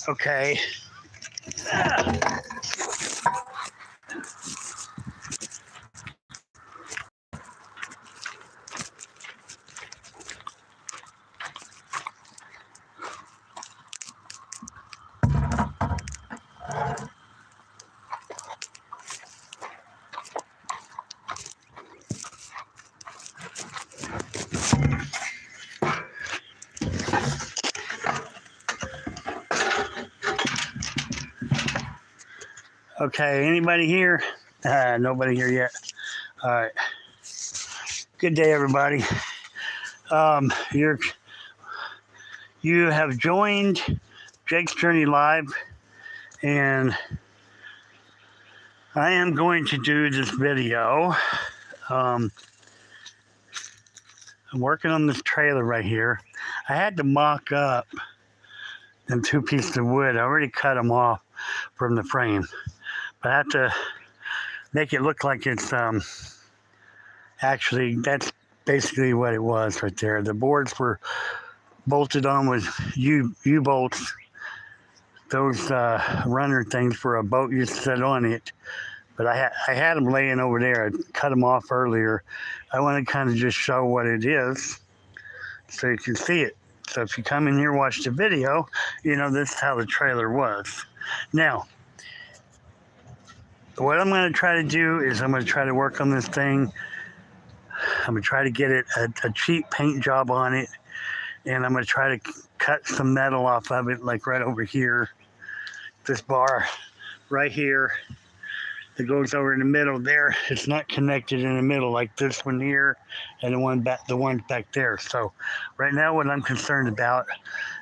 Okay. Okay, anybody here? Nobody here yet. All right. Good day, everybody. Um, you're you have joined Jake's Journey Live, and I am going to do this video. Um, I'm working on this trailer right here. I had to mock up them two pieces of wood. I already cut them off from the frame, but I have to make it look like it's actually, that's basically what it was right there. The boards were bolted on with U-bolts. Those runner things for a boat you set on it. But I had them laying over there. I cut them off earlier. I want to kind of just show what it is so you can see it. So if you come in here and watch the video, you know this is how the trailer was. Now, what I'm going to try to do is I'm going to try to work on this thing. I'm going to try to get it a cheap paint job on it. And I'm going to try to cut some metal off of it, like right over here. This bar right here. It goes over in the middle there. It's not connected in the middle like this one here and the one back there. So right now what I'm concerned about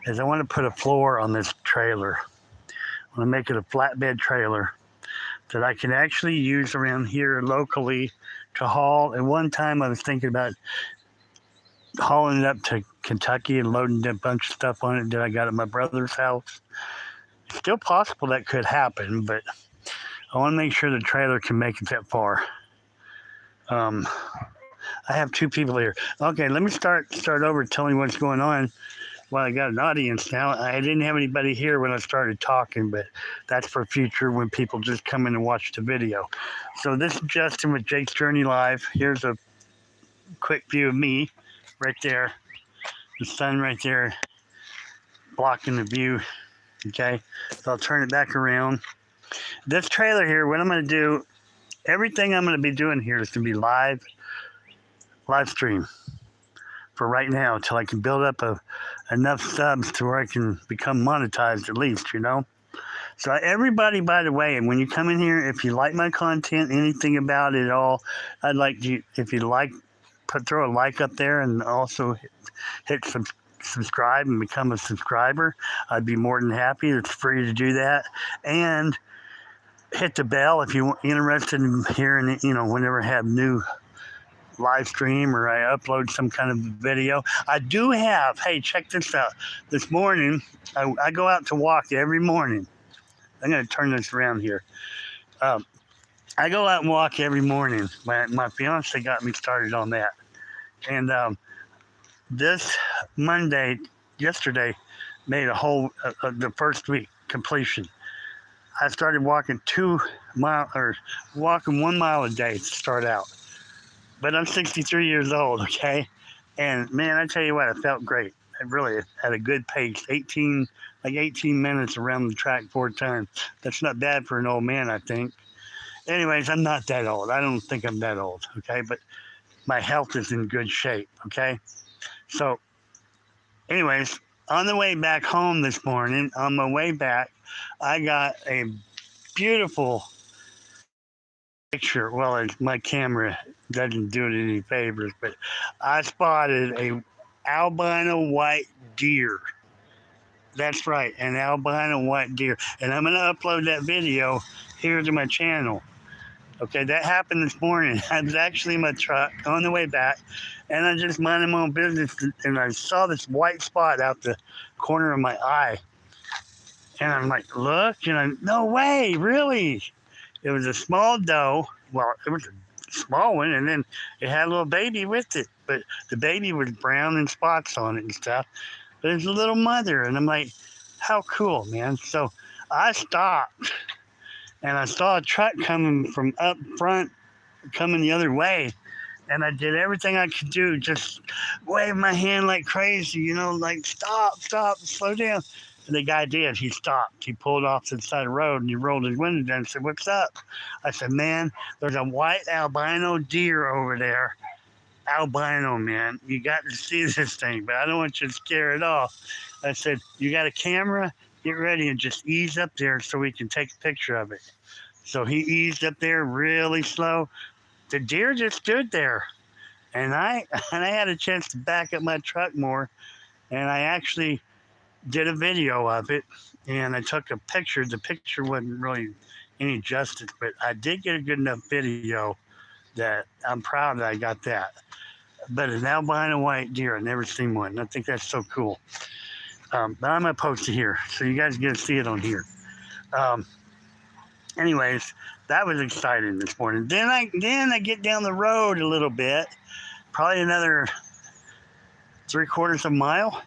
is I want to put a floor on this trailer. I want to make it a flatbed trailer that I can actually use around here locally to haul. At one time I was thinking about hauling it up to Kentucky and loading a bunch of stuff on it that I got at my brother's house. It's still possible that could happen, but I want to make sure the trailer can make it that far. I have two people here. Okay, let me start over telling what's going on. Well, I got an audience now. I didn't have anybody here when I started talking, but that's for future when people just come in and watch the video. So this is Justin with Jake's Journey Live. Here's a quick view of me right there. The sun right there blocking the view. Okay, so I'll turn it back around. This trailer here, what I'm going to do, everything I'm going to be doing here is going to be live stream for right now until I can build up enough subs to where I can become monetized at least, you know. So everybody, by the way, and when you come in here, if you like my content, anything about it at all, I'd like you, if you like, throw a like up there and also hit subscribe and become a subscriber. I'd be more than happy. It's free to do that. And hit the bell if you're interested in hearing, you know, whenever I have new live stream or I upload some kind of video. I do have, hey, check this out. This morning, I go out to walk every morning. I'm going to turn this around here. I go out and walk every morning. My fiance got me started on that. And this Monday, yesterday, made a whole, the first week completion. I started walking 1 mile a day to start out. But I'm 63 years old, okay? And man, I tell you what, I felt great. I really had a good pace, 18 minutes around the track 4 times. That's not bad for an old man, I think. Anyways, I'm not that old. I don't think I'm that old, okay? But my health is in good shape, okay? So, anyways, on the way back home this morning, on my way back, I got a beautiful picture. Well, my camera doesn't do it any favors, but I spotted a albino white deer. That's right, an albino white deer. And I'm going to upload that video here to my channel. Okay, that happened this morning. I was actually in my truck on the way back, and I just minded my own business, and I saw this white spot out the corner of my eye. And I'm like, look, and no way, really? It was a small doe. Well, it was a small one, and then it had a little baby with it. But the baby was brown and spots on it and stuff. But it's a little mother, and I'm like, How cool, man. So I stopped and I saw a truck coming from up front, coming the other way. And I did everything I could do, just wave my hand like crazy, like stop, stop, slow down. And the guy did. He stopped. He pulled off to the side of the road and he rolled his window down and said, "What's up?" I said, "Man, there's a white albino deer over there. Albino, man. You got to see this thing, but I don't want you to scare it off." I said, "You got a camera? Get ready and just ease up there so we can take a picture of it." So he eased up there really slow. The deer just stood there, and I and I had a chance to back up my truck more, and I actually did a video of it, and I took a picture. The picture wasn't really any justice, but I did get a good enough video that I'm proud that I got that. But an albino white deer, I've never seen one. I think that's so cool. But I'm gonna post it here, so you guys get to see it on here. Um, Anyways, that was exciting this morning. Then I get down the road a little bit, probably another 3/4 of a mile,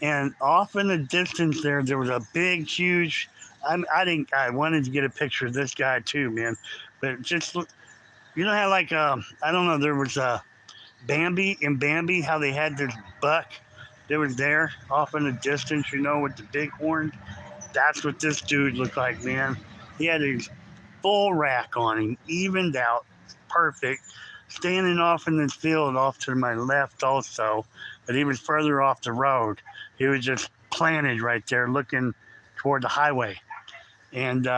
and off in the distance there was a big, huge. I wanted to get a picture of this guy too, man. But just how like I don't know, there was Bambi and Bambi, how they had this buck that was there off in the distance, with the big horn. That's what this dude looked like, man. He had his full rack on him, evened out, perfect. Standing off in this field off to my left also, but he was further off the road. He was just planted right there looking toward the highway. And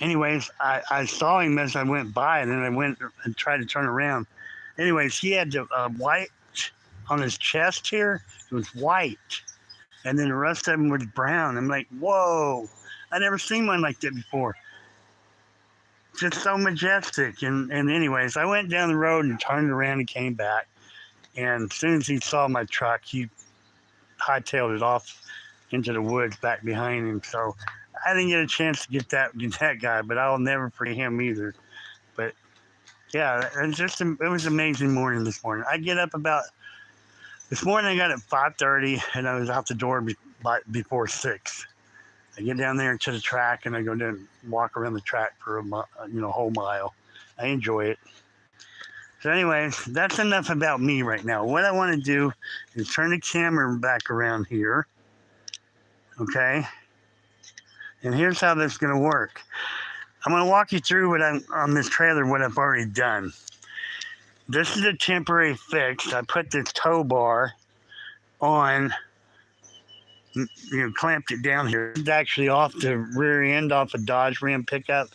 anyways, I saw him as I went by, and then I went and tried to turn around. Anyways, he had the white on his chest here. It was white. And then the rest of him was brown. I'm like, whoa, I never seen one like that before. Just so majestic. And anyways, I went down the road and turned around and came back. And as soon as he saw my truck, he hightailed it off into the woods back behind him. So I didn't get a chance to get that guy, but I'll never forget him either. But yeah, it was an amazing morning this morning. I get up this morning I got at 5:30 and I was out the door before 6. I get down there to the track and I go down and walk around the track for a whole mile. I enjoy it. So anyways, that's enough about me right now. What I want to do is turn the camera back around here. Okay? And here's how this is going to work. I'm going to walk you through on this trailer what I've already done. This is a temporary fix. I put this tow bar on, clamped it down here. It's actually off the rear end, off a Dodge Ram pickup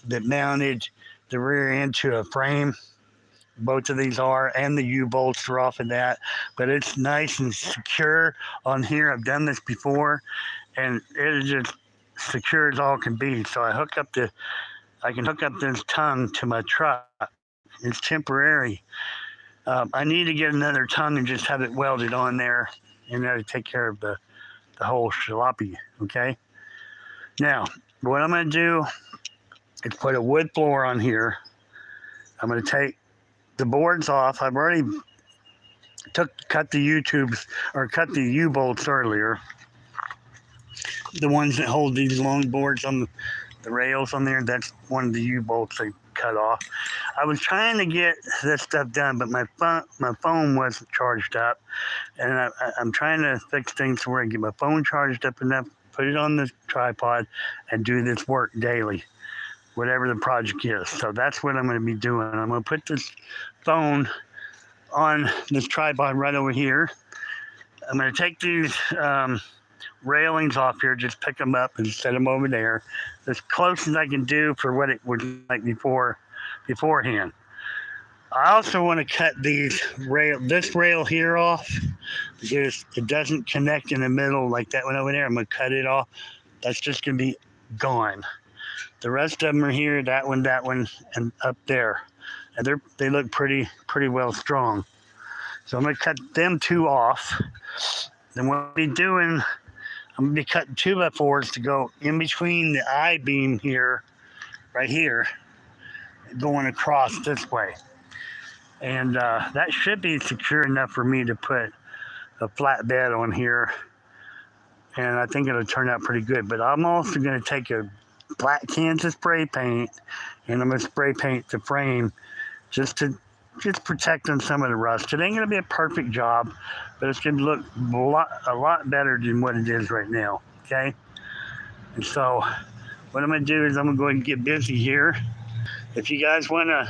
that mounted the rear end to a frame. Both of these are, and the U-bolts are off of that. But it's nice and secure on here. I've done this before, and it is just secure as all can be. So I can hook up this tongue to my truck. It's temporary. I need to get another tongue and just have it welded on there, and that'll take care of the whole jalopy. Okay. Now, what I'm going to do is put a wood floor on here. I'm going to take the boards off. I've already cut the U-bolts earlier. The ones that hold these long boards on the rails on there, that's one of the U-bolts I cut off. I was trying to get this stuff done, but my phone wasn't charged up, and I'm trying to fix things to where I get my phone charged up enough, put it on the tripod, and do this work daily, whatever the project is. So that's what I'm going to be doing. I'm going to put this phone on this tripod right over here. I'm going to take these railings off here, just pick them up and set them over there, as close as I can do for what it was like beforehand. I also want to cut this rail here off because it doesn't connect in the middle like that one over there. I'm going to cut it off. That's just going to be gone. The rest of them are here, that one, and up there. And they look pretty well strong. So I'm going to cut them two off. Then what I'll be doing, I'm going to be cutting 2x4s to go in between the I-beam here, right here, going across this way. And that should be secure enough for me to put a flat bed on here, and I think it'll turn out pretty good. But I'm also going to take a black Kansas spray paint, and I'm going to spray paint the frame just to just protecting some of the rust. It ain't going to be a perfect job, but it's going to look a lot better than what it is right now. Okay, and so what I'm going to do is I'm going to go ahead and get busy here. If you guys want to,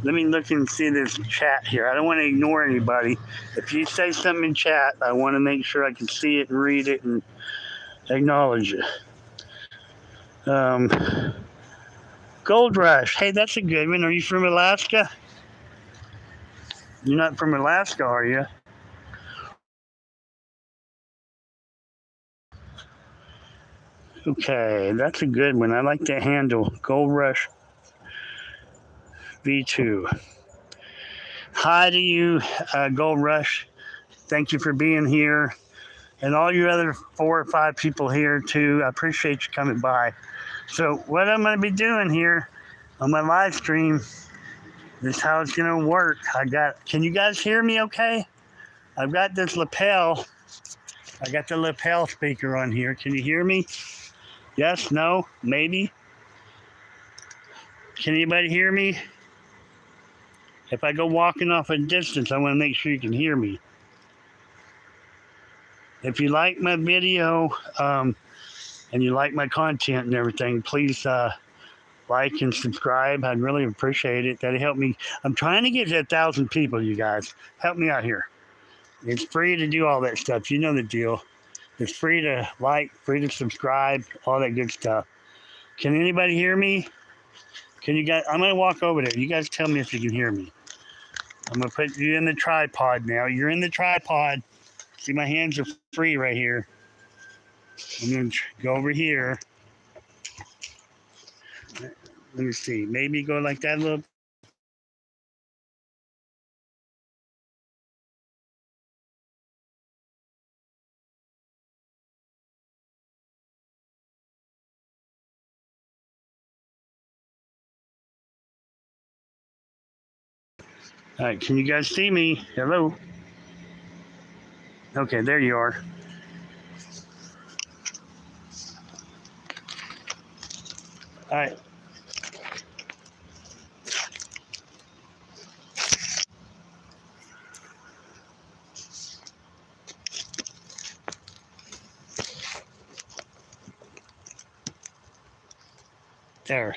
let me look and see this chat here. I don't want to ignore anybody. If you say something in chat, I want to make sure I can see it and read it and acknowledge it. Gold Rush. Hey, that's a good one. Are you from Alaska? You're not from Alaska, are you? Okay, that's a good one. I like that handle. Gold Rush V2. Hi to you, Gold Rush. Thank you for being here. And all you other 4 or 5 people here, too. I appreciate you coming by. So, what I'm going to be doing here on my live stream is how it's going to work. Can you guys hear me okay? I've got this lapel. I got the lapel speaker on here. Can you hear me? Yes, no, maybe? Can anybody hear me? If I go walking off a distance, I want to make sure you can hear me. If you like my video and you like my content and everything, please like and subscribe. I'd really appreciate it. That'd help me. I'm trying to get to 1,000 people, you guys. Help me out here. It's free to do all that stuff. You know the deal. It's free to like, free to subscribe, all that good stuff. Can anybody hear me? Can you guys? I'm going to walk over there. You guys tell me if you can hear me. I'm going to put you in the tripod now. You're in the tripod. See, my hands are free right here. I'm going to go over here. Let me see. Maybe go like that a little. All right, can you guys see me? Hello? Okay, there you are. All right. There.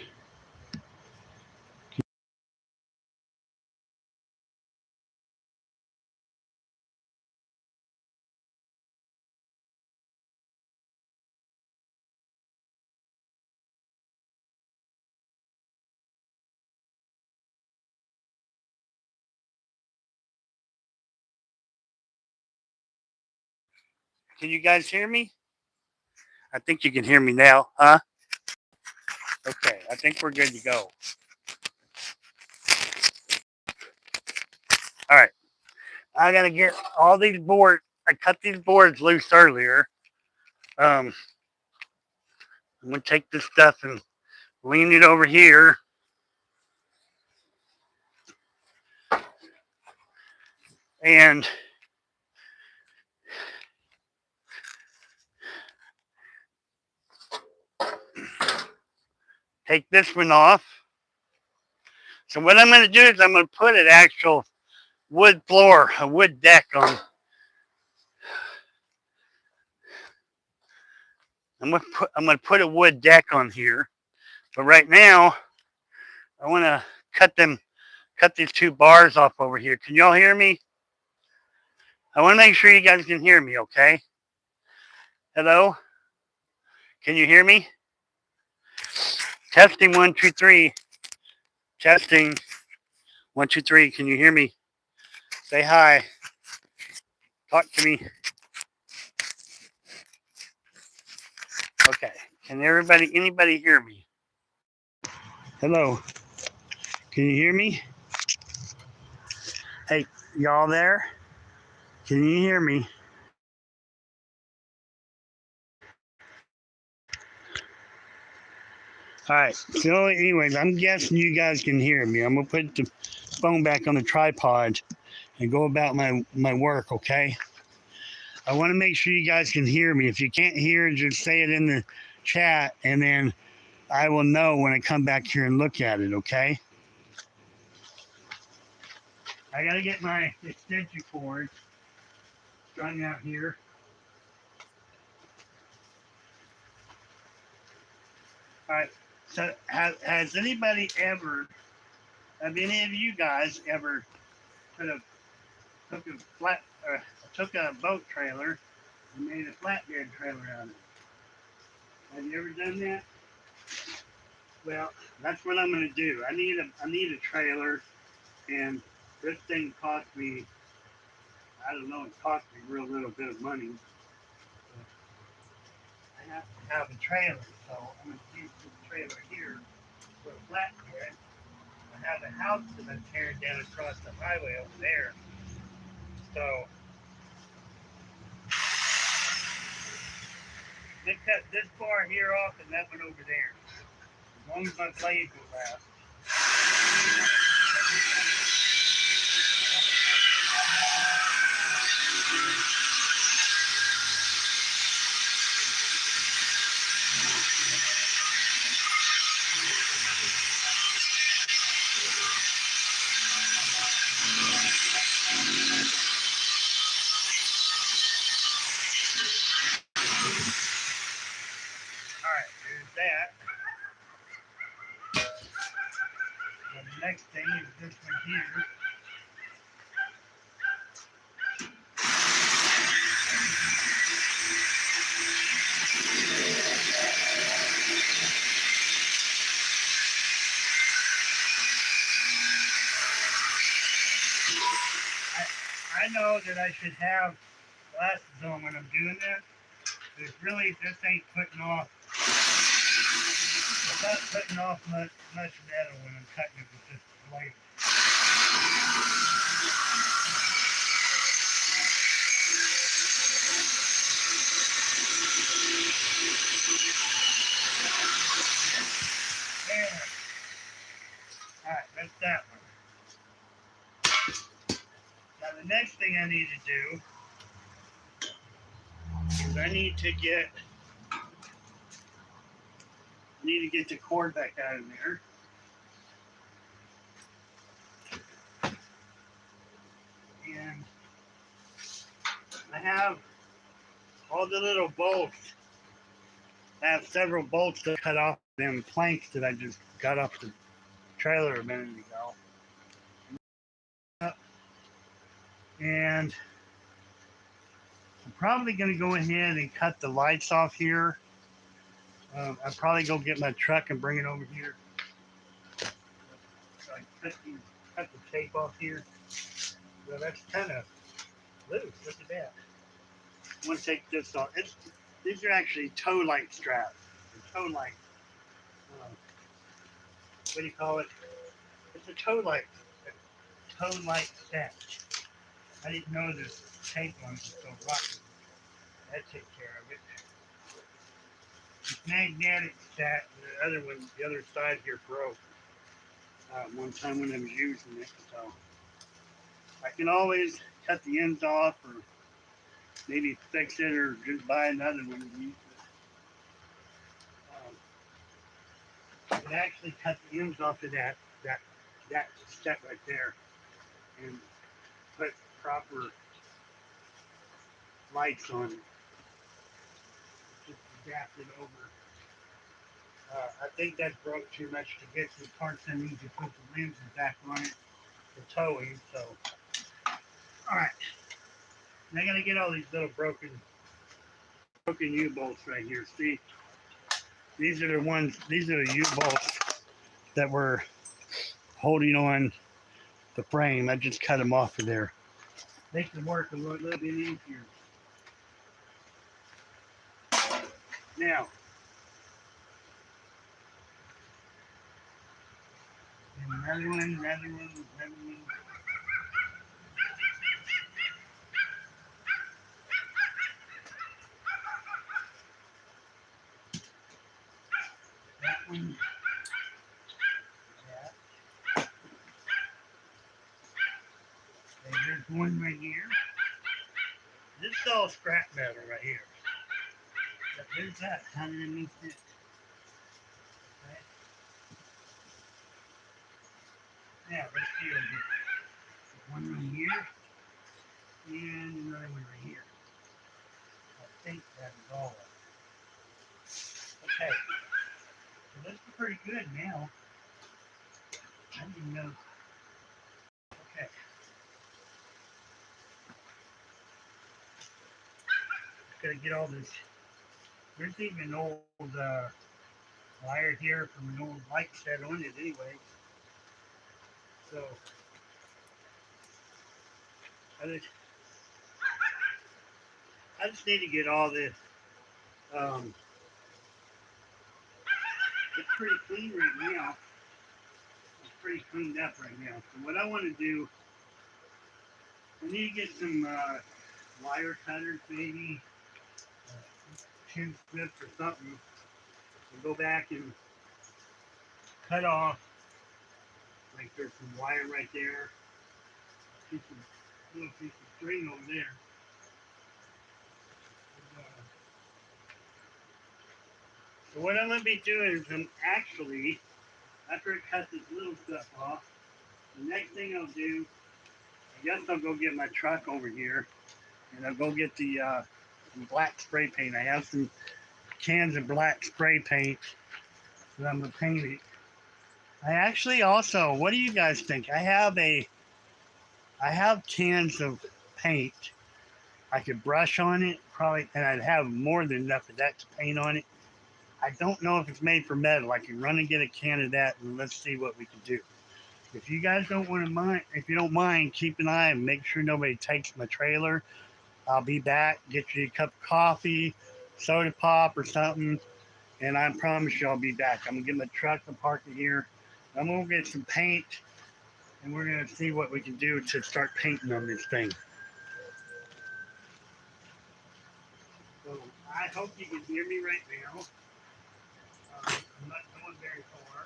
Can you guys hear me? I think you can hear me now, huh? Okay, I think we're good to go. All right. I got to get all these boards. I cut these boards loose earlier. I'm going to take this stuff and lean it over here. And take this one off. So what I'm going to do is I'm going to put an actual wood floor, a wood deck on. I'm going to put a wood deck on here. But right now, I want to cut these 2 bars off over here. Can y'all hear me? I want to make sure you guys can hear me, okay? Hello? Can you hear me? Testing 1, 2, 3. Testing 1, 2, 3. Can you hear me? Say hi. Talk to me. Okay. Can anybody hear me? Hello. Can you hear me? Hey, y'all there? Can you hear me? All right. So anyways, I'm guessing you guys can hear me. I'm going to put the phone back on the tripod and go about my work, okay? I want to make sure you guys can hear me. If you can't hear, just say it in the chat, and then I will know when I come back here and look at it, okay? I got to get my extension cord strung out here. All right. So has anybody ever, have any of you guys ever took a boat trailer and made a flatbed trailer out of it? Have you ever done that? Well, that's what I'm going to do. I need a trailer, and this thing cost me, I don't know, it cost me a real little bit of money. I have to have a trailer, so I'm going to use this trailer here for a flatbed. I have a house that I'm tearing down across the highway over there. So they cut this bar here off and that one over there. As long as my blades will last. Alright, there's that. And the next thing is this one here. I know that I should have glasses on when I'm doing this. But really, this ain't putting off. It's not putting off much metal when I'm cutting it with this blade. There. Alright, that's that one. Now the next thing I need to do is I need to get the cord back out of there. And I have all the little bolts. I have several bolts to cut off them planks that I just got off the trailer a minute ago. And I'm probably going to go ahead and cut the lights off here. I'll probably go get my truck and bring it over here. So I cut the tape off here. Well, that's kind of loose. Look at that. I'm going to take this off. These are actually tow light straps. Tow light. What do you call it? It's a tow light set. I didn't know this tape one was so rotten. That takes care of it. It's magnetic set. The other one, the other side here broke one time when I was using it. So I can always cut the ends off, or maybe fix it, or just buy another one and use it. I can actually cut the ends off of that set right there, and put proper lights on it. Just adapt it over. I think that broke too much to get the parts I need to put the lenses back on it for towing. So, all right. And I gotta get all these little broken U-bolts right here. See, these are the ones. These are the U-bolts that were holding on the frame. I just cut them off of there. Makes the work a little bit easier. Now, another one. That one. That. Okay, there's one right here. This is all scrap metal right here. But there's that underneath it. Right? Yeah, let's see over here. One right here and another one right here. I think that is all of it. Okay. So this is pretty good now. I didn't know. Okay. Gotta get all this. There's even an old wire here from an old light set on it anyway. So I just need to get all this. It's pretty clean right now. It's pretty cleaned up right now. So what I want to do, I need to get some wire cutters, maybe chin snips or something, and go back and cut off. Like there's some wire right there, little piece of string over there. So what I'm going to be doing is I'm actually, after I cut this little stuff off, the next thing I'll do, I guess I'll go get my truck over here, and I'll go get the some black spray paint. I have some cans of black spray paint that I'm going to paint it. I actually also, what do you guys think? I have cans of paint. I could brush on it, probably, and I'd have more than enough of that to paint on it. I don't know if it's made for metal. I can run and get a can of that, and let's see what we can do. If you guys don't want to mind, if you don't mind, keep an eye and make sure nobody takes my trailer. I'll be back, get you a cup of coffee, soda pop or something, and I promise you I'll be back. I'm gonna get my truck and park it here. I'm gonna get some paint, and we're gonna see what we can do to start painting on this thing. So I hope you can hear me right now. I'm not going very far.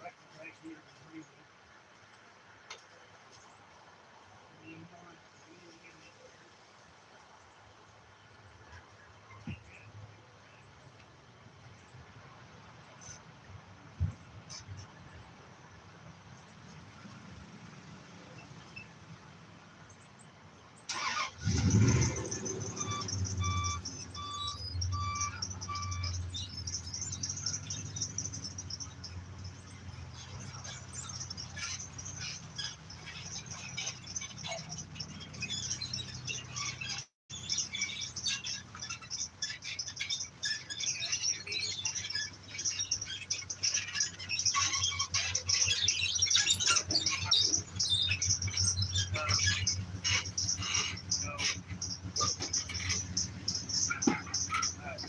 Truck is right here.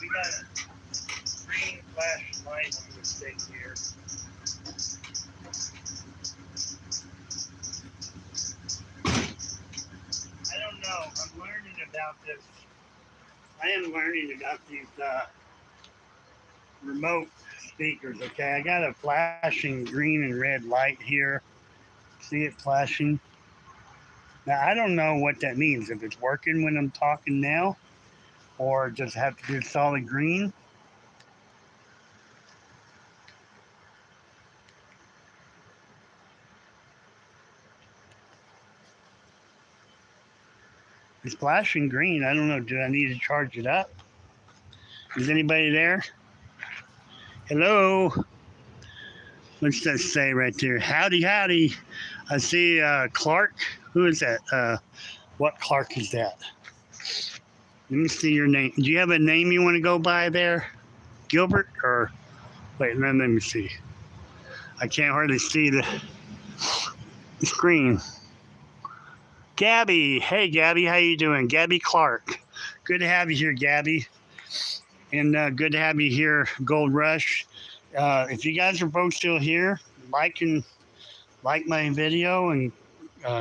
We got a green flashing light on this thing here. I don't know. I'm learning about this. I am learning about these remote speakers. Okay, I got a flashing green and red light here. See it flashing? Now I don't know what that means. If it's working when I'm talking now, or just have to do solid green. It's flashing green. I don't know. Do I need to charge it up? Is anybody there? Hello? What's that say right there? Howdy, howdy. I see Clark. Who is that? What Clark is that? Let me see your name. Do you have a name you want to go by there? Gilbert? Or wait, let me see. I can't hardly see the screen. Gabby. Hey, Gabby. How you doing? Gabby Clark. Good to have you here, Gabby. And good to have you here, Gold Rush. If you guys are both still here, like my video and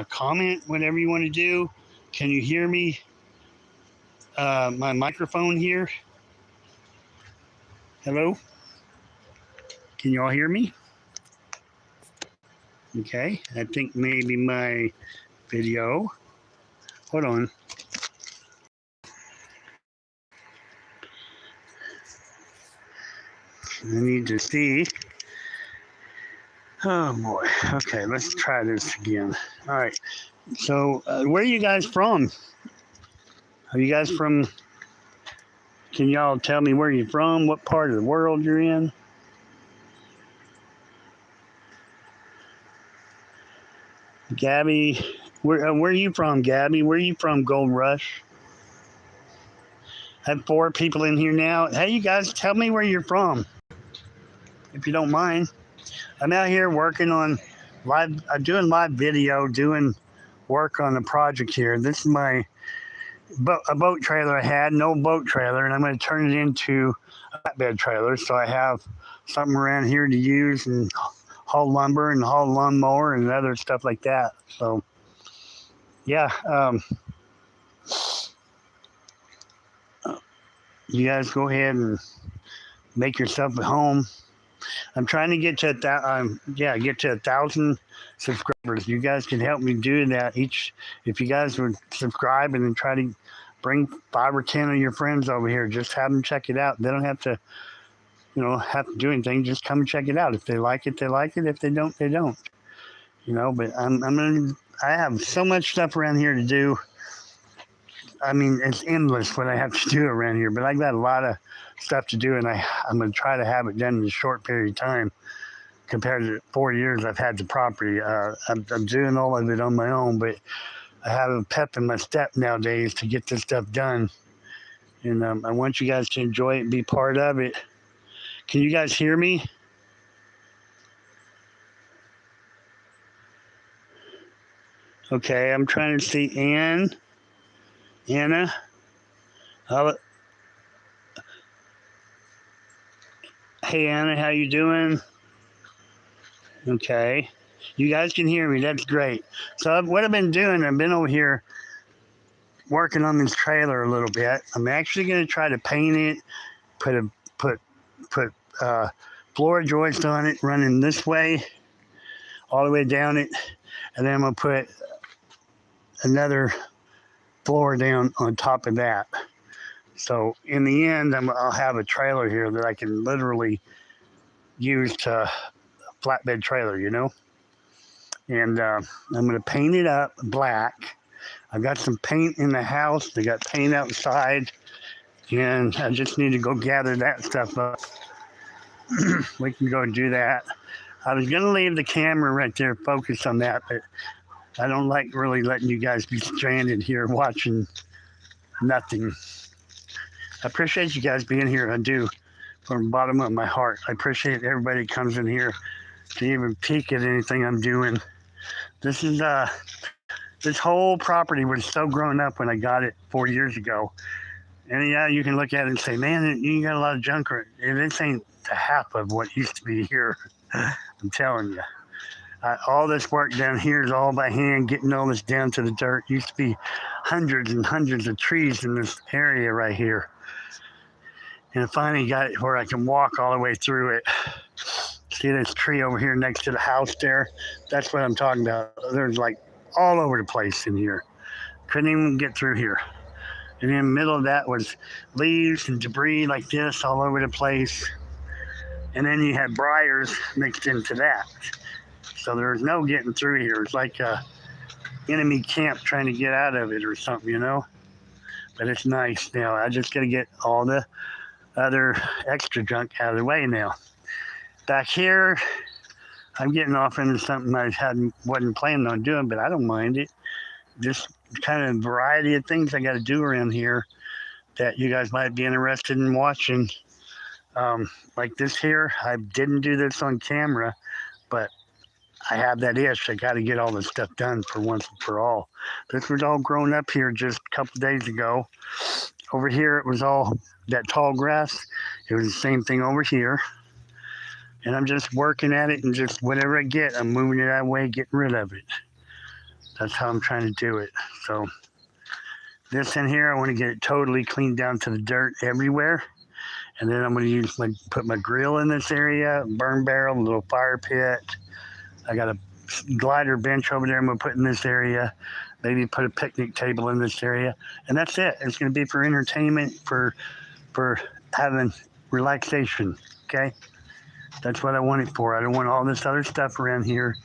comment whatever you want to do. Can you hear me? My microphone here. Hello? Can you all hear me? Okay, I think maybe my video. Hold on. I need to see. Oh boy. Okay, let's try this again. All right. So, where are you guys from? Are you guys from? Can y'all tell me where you're from? What part of the world you're in? Gabby, where are you from, Gabby? Where are you from, Gold Rush? I have 4 people in here now. Hey, you guys, tell me where you're from, if you don't mind. I'm out here working on doing live video, doing work on the project here. This is my a boat trailer I had, an old boat trailer, and I'm going to turn it into a flatbed trailer. So I have something around here to use and haul lumber and haul lawnmower and other stuff like that. So, yeah. You guys go ahead and make yourself at home. I'm trying to get to get to 1,000 subscribers. You guys can help me do that. If you guys would subscribe and then try to bring 5 or 10 of your friends over here, just have them check it out. They don't have to, have to do anything. Just come and check it out. If they like it, they like it. If they don't, they don't. But I have so much stuff around here to do. I mean, it's endless what I have to do around here, but I got a lot of stuff to do, and I'm going to try to have it done in a short period of time compared to 4 years I've had the property. I'm doing all of it on my own, but I have a pep in my step nowadays to get this stuff done, and I want you guys to enjoy it and be part of it. Can you guys hear me? Okay, I'm trying to see Anna. Hey Anna, how you doing? Okay, you guys can hear me. That's great. So what I've been doing, I've been over here working on this trailer a little bit. I'm actually going to try to paint it, put floor joist on it, running this way, all the way down it, and then I'm going to put another floor down on top of that. So in the end, I'll have a trailer here that I can literally use to flatbed trailer, And I'm going to paint it up black. I've got some paint in the house. I got paint outside, and I just need to go gather that stuff up. We can go do that. I was going to leave the camera right there, focus on that, but I don't like really letting you guys be stranded here watching nothing. I appreciate you guys being here. I do, from the bottom of my heart. I appreciate everybody that comes in here to even peek at anything I'm doing. This whole property was so grown up when I got it 4 years ago. And yeah, you can look at it and say, man, you got a lot of junk. This ain't the half of what used to be here. I'm telling you. All this work down here is all by hand, getting all this down to the dirt. Used to be hundreds and hundreds of trees in this area right here. And I finally got it where I can walk all the way through it. See this tree over here next to the house there? That's what I'm talking about. There's like all over the place in here. Couldn't even get through here. And in the middle of that was leaves and debris like this all over the place. And then you had briars mixed into that. So there was no getting through here. It's like a enemy camp trying to get out of it or something, But it's nice now. I just got to get all the other extra junk out of the way now. Back here, I'm getting off into something I wasn't planning on doing, but I don't mind it. Just kind of variety of things I got to do around here that you guys might be interested in watching. Like this here, I didn't do this on camera, but I have that itch. I got to get all this stuff done for once and for all. This was all grown up here just a couple days ago. Over here, it was all that tall grass. It was the same thing over here. And I'm just working at it, and just whatever I get, I'm moving it that way, getting rid of it. That's how I'm trying to do it. So this in here, I want to get it totally cleaned down to the dirt everywhere. And then I'm going to put my grill in this area, burn barrel, a little fire pit. I got a glider bench over there I'm going to put in this area. Maybe put a picnic table in this area. And that's it. It's going to be for entertainment, for having relaxation, okay? That's what I want it for. I don't want all this other stuff around here.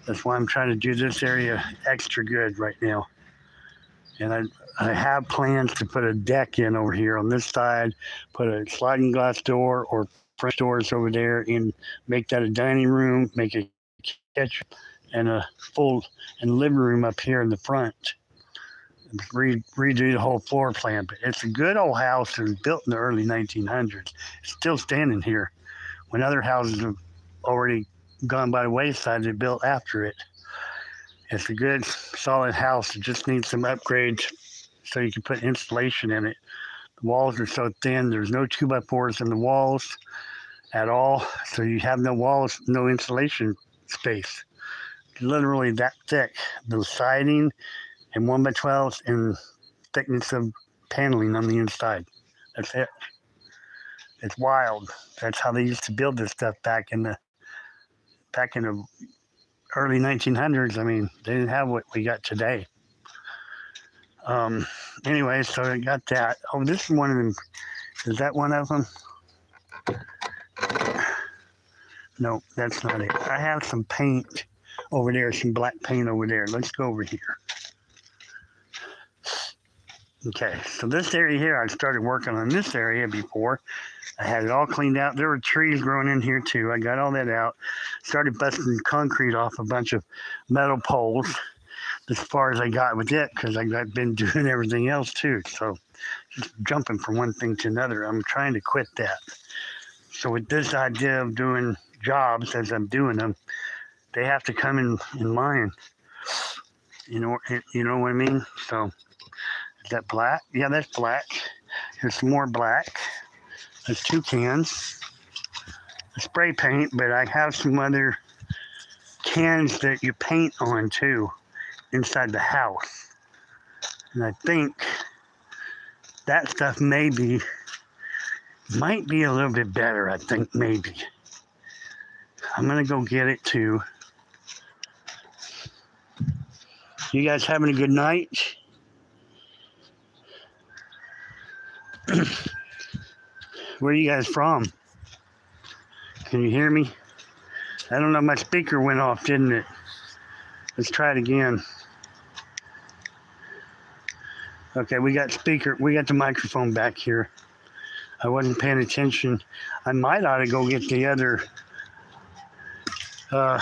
That's why I'm trying to do this area extra good right now. And I have plans to put a deck in over here on this side, put a sliding glass door or French doors over there, and make that a dining room, make a kitchen, and a full and living room up here in the front. Redo the whole floor plan. But it's a good old house. It was built in the early 1900s. It's still standing here. When other houses have already gone by the wayside, they built after it. It's a good, solid house. It just needs some upgrades so you can put insulation in it. The walls are so thin. There's no 2x4s in the walls at all. So you have no walls, no insulation space. Literally that thick. The siding and 1x12s and thickness of paneling on the inside. That's it. It's wild. That's how they used to build this stuff back in the early 1900s. I mean, they didn't have what we got today. Anyway, so I got that. Oh, this is one of them. Is that one of them? No, that's not it. I have some paint over there, some black paint over there. Let's go over here. Okay, so this area here, I started working on this area before. I had it all cleaned out. There were trees growing in here too. I got all that out. Started busting concrete off a bunch of metal poles as far as I got with it because I've been doing everything else too. So just jumping from one thing to another. I'm trying to quit that. So with this idea of doing jobs as I'm doing them, they have to come in line. You know what I mean? So is that black? Yeah, that's black. Here's some more black. There's 2 cans of spray paint, but I have some other cans that you paint on too inside the house. And I think that stuff might be a little bit better, I think, maybe. I'm going to go get it too. You guys having a good night? Where are you guys from? Can you hear me? I don't know, my speaker went off, didn't it? Let's try it again. Okay, we got the microphone back here. I wasn't paying attention. I might ought to go get the other. I'm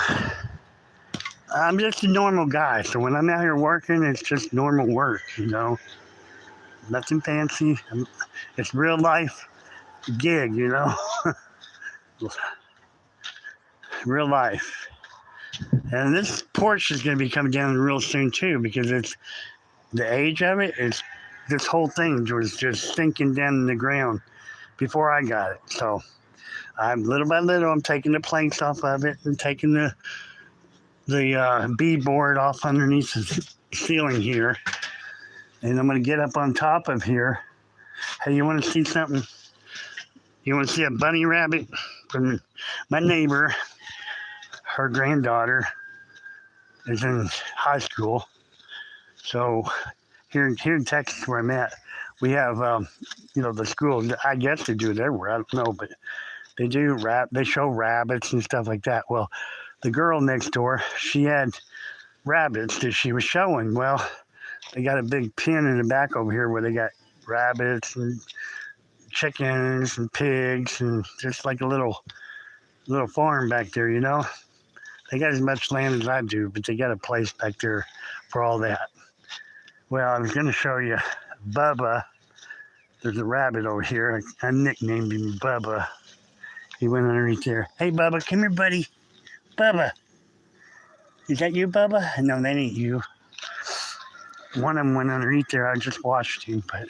just a normal guy, so when I'm out here working, it's just normal work, you know? Nothing fancy. It's real life gig, you know? Real life. And this porch is going to be coming down real soon too, because it's the age of it. It's this whole thing was just sinking down in the ground before I got it. So I'm little by little, I'm taking the planks off of it and taking the beadboard off underneath the ceiling here, and I'm going to get up on top of here. Hey, you want to see something? You want to see a bunny rabbit from my neighbor? Her granddaughter is in high school. So here in Texas, where I'm at, we have, the school. I guess they do it everywhere. I don't know, but they do they show rabbits and stuff like that. Well, the girl next door, she had rabbits that she was showing. Well, they got a big pen in the back over here where they got rabbits and chickens and pigs and just like a little farm back there, you know. They got as much land as I do, but they got a place back there for all that. Well, I was going to show you Bubba. There's a rabbit over here. I nicknamed him Bubba. He went underneath there. Hey, Bubba, come here, buddy. Bubba. Is that you, Bubba? No, that ain't you. One of them went underneath there. I just watched him, but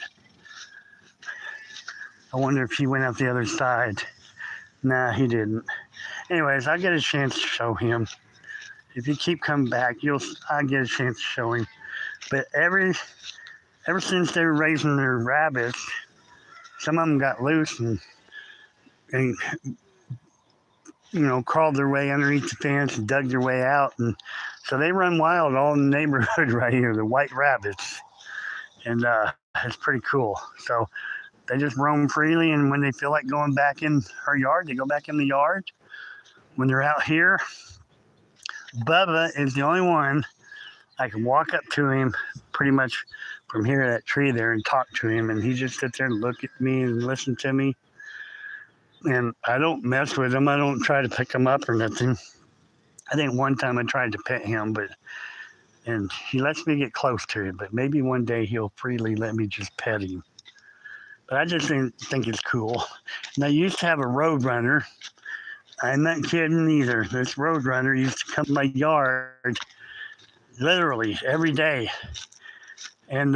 I wonder if he went out the other side. Nah, he didn't. Anyways, I'll get a chance to show him. If you keep coming back, I'll get a chance to show him. But ever since they were raising their rabbits, some of them got loose and crawled their way underneath the fence and dug their way out. And so they run wild all in the neighborhood right here, the white rabbits. And it's pretty cool. So they just roam freely, and when they feel like going back in her yard, they go back in the yard. when they're out here, Bubba is the only one I can walk up to him pretty much from here to that tree there and talk to him, and he just sits there and look at me and listen to me. And I don't mess with him. I don't try to pick him up or nothing. I think one time I tried to pet him, but and he lets me get close to him. But maybe one day he'll freely let me just pet him. But I just think it's cool. And I used to have a roadrunner. I'm not kidding either. This roadrunner used to come to my yard literally every day. And